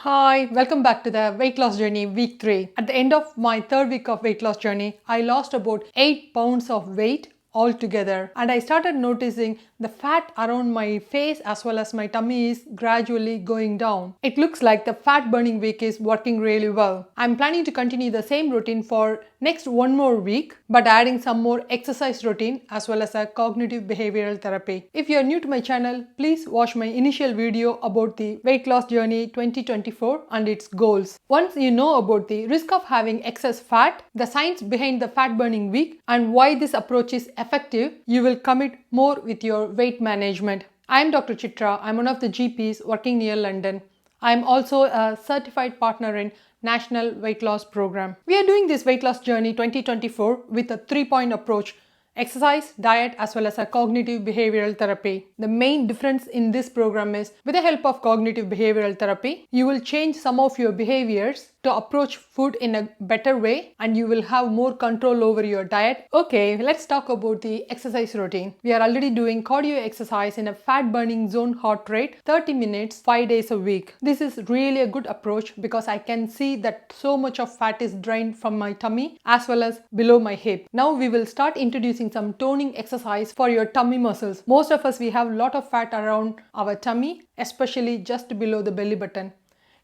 Hi, welcome back to the weight loss journey week 3. At the end of my third week of weight loss journey, I lost about 8 pounds of weight altogether, and I started noticing the fat around my face as well as my tummy is gradually going down. It looks like the fat burning week is working really well. I'm planning to continue the same routine for next one more week, but adding some more exercise routine as well as a cognitive behavioral therapy. If you are new to my channel, please watch my initial video about the weight loss journey 2024 and its goals. Once you know about the risk of having excess fat, the science behind the fat burning week, and why this approach is effective, you will commit more with your weight management. I am Dr. Chitra. I'm one of the GPs working near London. I am also a certified partner in National Weight Loss Program. We are doing this weight loss journey 2024 with a 3-point approach: exercise, diet, as well as a cognitive behavioral therapy. The main difference in this program is, with the help of cognitive behavioral therapy, you will change some of your behaviors to approach food in a better way, and you will have more control over your diet. Okay, let's talk about the exercise routine. We are already doing cardio exercise in a fat burning zone heart rate 30 minutes 5 days a week. This is really a good approach because I can see that so much of fat is drained from my tummy as well as below my hip. Now we will start introducing some toning exercise for your tummy muscles. Most of us, we have a lot of fat around our tummy, especially just below the belly button.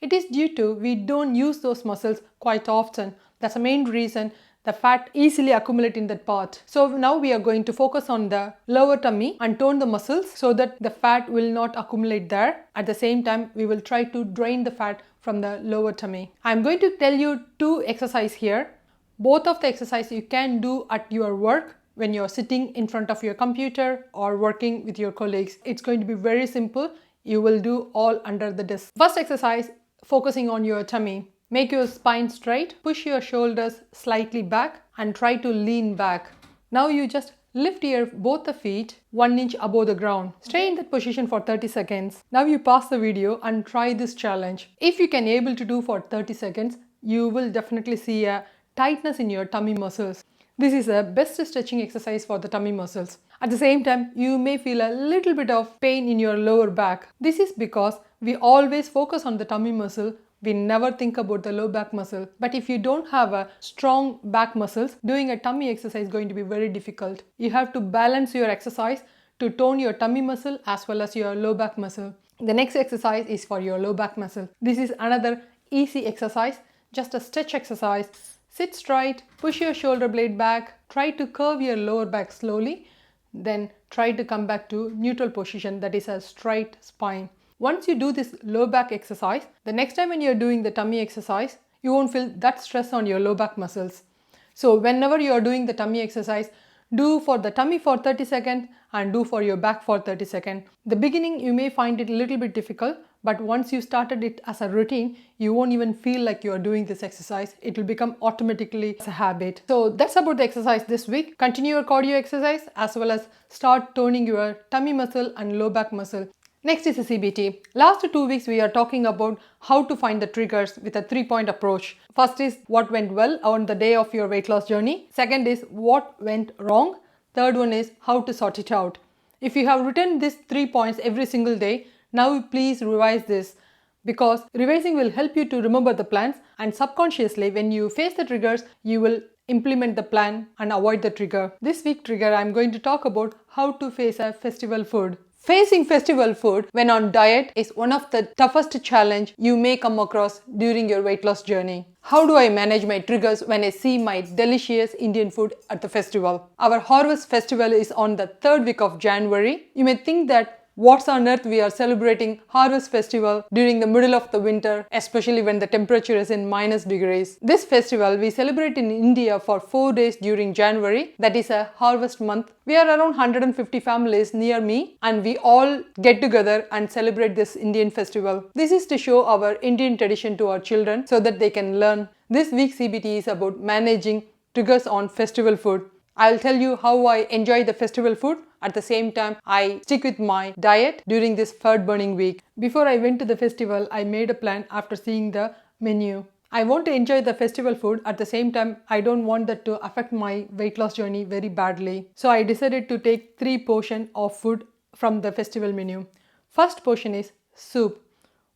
It is due to we don't use those muscles quite often. That's the main reason the fat easily accumulates in that part. So now we are going to focus on the lower tummy and tone the muscles so that the fat will not accumulate there. At the same time, we will try to drain the fat from the lower tummy. I'm going to tell you 2 exercises here. Both of the exercises you can do at your work when you're sitting in front of your computer or working with your colleagues. It's going to be very simple. You will do all under the desk. First exercise, focusing on your tummy. Make your spine straight, push your shoulders slightly back and try to lean back. Now you just lift your both the feet 1 inch above the ground. Stay in that position for 30 seconds. Now you pause the video and try this challenge. If you can able to do for 30 seconds, you will definitely see a tightness in your tummy muscles. This is the best stretching exercise for the tummy muscles. At the same time, you may feel a little bit of pain in your lower back. This is because we always focus on the tummy muscle. We never think about the low back muscle. But if you don't have a strong back muscles, doing a tummy exercise is going to be very difficult. You have to balance your exercise to tone your tummy muscle as well as your low back muscle. The next exercise is for your low back muscle. This is another easy exercise, just a stretch exercise. Sit straight, push your shoulder blade back, try to curve your lower back slowly, then try to come back to neutral position, that is a straight spine. Once you do this low back exercise, the next time when you're doing the tummy exercise, you won't feel that stress on your low back muscles. So whenever you are doing the tummy exercise, do for the tummy for 30 seconds and do for your back for 30 seconds. The beginning you may find it a little bit difficult, but once you started it as a routine, you won't even feel like you are doing this exercise. It will become automatically as a habit. So that's about the exercise this week. Continue your cardio exercise as well as start toning your tummy muscle and low back muscle. Next is the CBT. Last 2 weeks we are talking about how to find the triggers with a 3-point approach. First is what went well on the day of your weight loss journey. Second is what went wrong. Third one is how to sort it out. If you have written these 3 points every single day, now please revise this, because revising will help you to remember the plans, and subconsciously when you face the triggers, you will implement the plan and avoid the trigger. This week trigger, I'm going to talk about how to face a festival food. Facing festival food when on diet is one of the toughest challenge you may come across during your weight loss journey. How do I manage my triggers when I see my delicious Indian food at the festival? Our harvest festival is on the 3rd week of January. You may think that what's on earth we are celebrating harvest festival during the middle of the winter, especially when the temperature is in -degrees. This festival we celebrate in India for 4 days during January, that is a harvest month. We are around 150 families near me and we all get together and celebrate this Indian festival. This is to show our Indian tradition to our children so that they can learn. This week's CBT is about managing triggers on festival food. I'll tell you how I enjoy the festival food. At the same time, I stick with my diet during this fat burning week. Before I went to the festival, I made a plan after seeing the menu. I want to enjoy the festival food. At the same time, I don't want that to affect my weight loss journey very badly. So I decided to take 3 portions of food from the festival menu. First portion is soup.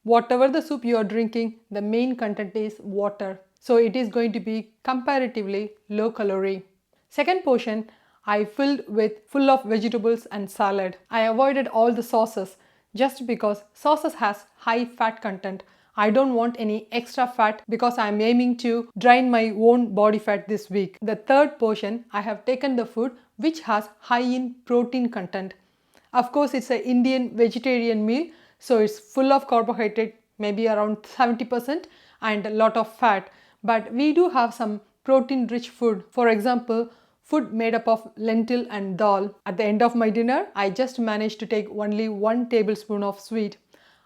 whatever the soup you are drinking, the main content is water. So it is going to be comparatively low calorie. Second portion, I filled with full of vegetables and salad. I avoided all the sauces just because sauces has high fat content. I don't want any extra fat because I am aiming to drain my own body fat this week. The third portion, I have taken the food which has high in protein content. Of course, it's an Indian vegetarian meal, so it's full of carbohydrate, maybe around 70%, and a lot of fat. But we do have some protein rich food. For example, food made up of lentil and dal. At the end of my dinner, I just managed to take only 1 tablespoon of sweet.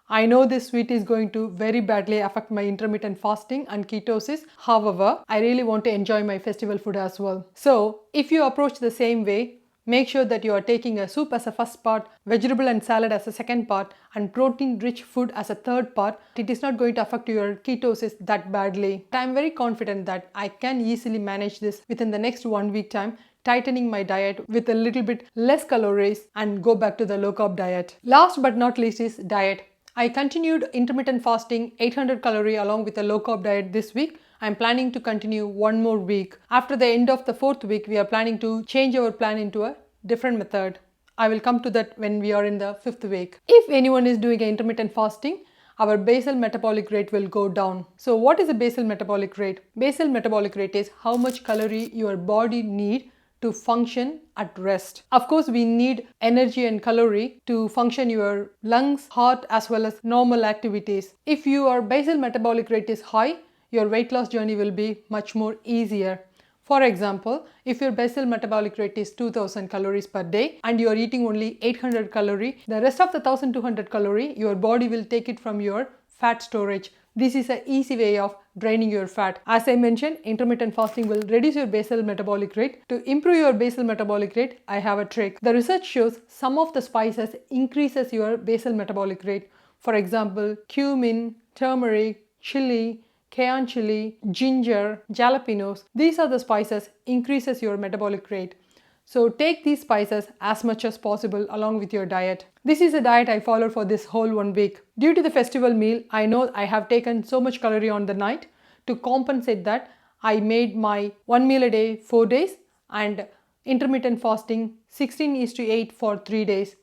I know this sweet is going to very badly affect my intermittent fasting and ketosis. However, I really want to enjoy my festival food as well. So, if you approach the same way, make sure that you are taking a soup as a first part, vegetable and salad as a second part, and protein-rich food as a third part. It is not going to affect your ketosis that badly. I am very confident that I can easily manage this within the next 1 week time, tightening my diet with a little bit less calories and go back to the low carb diet. Last but not least is diet. I continued intermittent fasting 800 calorie along with a low carb diet this week. I am planning to continue 1 more week. After the end of the 4th week, we are planning to change our plan into a different method. I will come to that when we are in the 5th week. If anyone is doing intermittent fasting, our basal metabolic rate will go down. So what is a basal metabolic rate? Basal metabolic rate is how much calorie your body needs to function at rest. Of course, we need energy and calorie to function your lungs, heart, as well as normal activities. If your basal metabolic rate is high, your weight loss journey will be much more easier. For example, if your basal metabolic rate is 2000 calories per day and you are eating only 800 calorie, the rest of the 1200 calorie, your body will take it from your fat storage. This is an easy way of draining your fat. As I mentioned, intermittent fasting will reduce your basal metabolic rate. To improve your basal metabolic rate, I have a trick. The research shows some of the spices increases your basal metabolic rate. For example, cumin, turmeric, chili, cayenne chili, ginger, jalapenos. These are the spices increases your metabolic rate. So take these spices as much as possible along with your diet. This is a diet I followed for this whole 1 week. Due to the festival meal, I know I have taken so much calorie on the night. To compensate that, I made my 1 meal a day 4 days and intermittent fasting 16:8 for 3 days.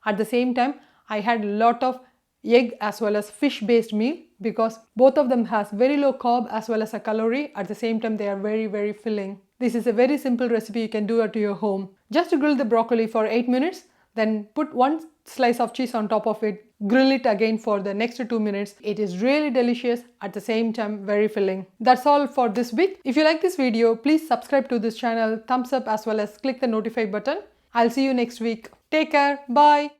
At the same time, I had a lot of egg as well as fish based meal because both of them has very low carb as well as a calorie. At the same time, they are very filling. This is a very simple recipe you can do at your home. Just grill the broccoli for 8 minutes, then put 1 slice of cheese on top of it, grill it again for the next 2 minutes. It is really delicious, at the same time very filling. That's all for this week. If you like this video, please subscribe to this channel, thumbs up as well as click the notify button. I'll see you next week. Take care. Bye.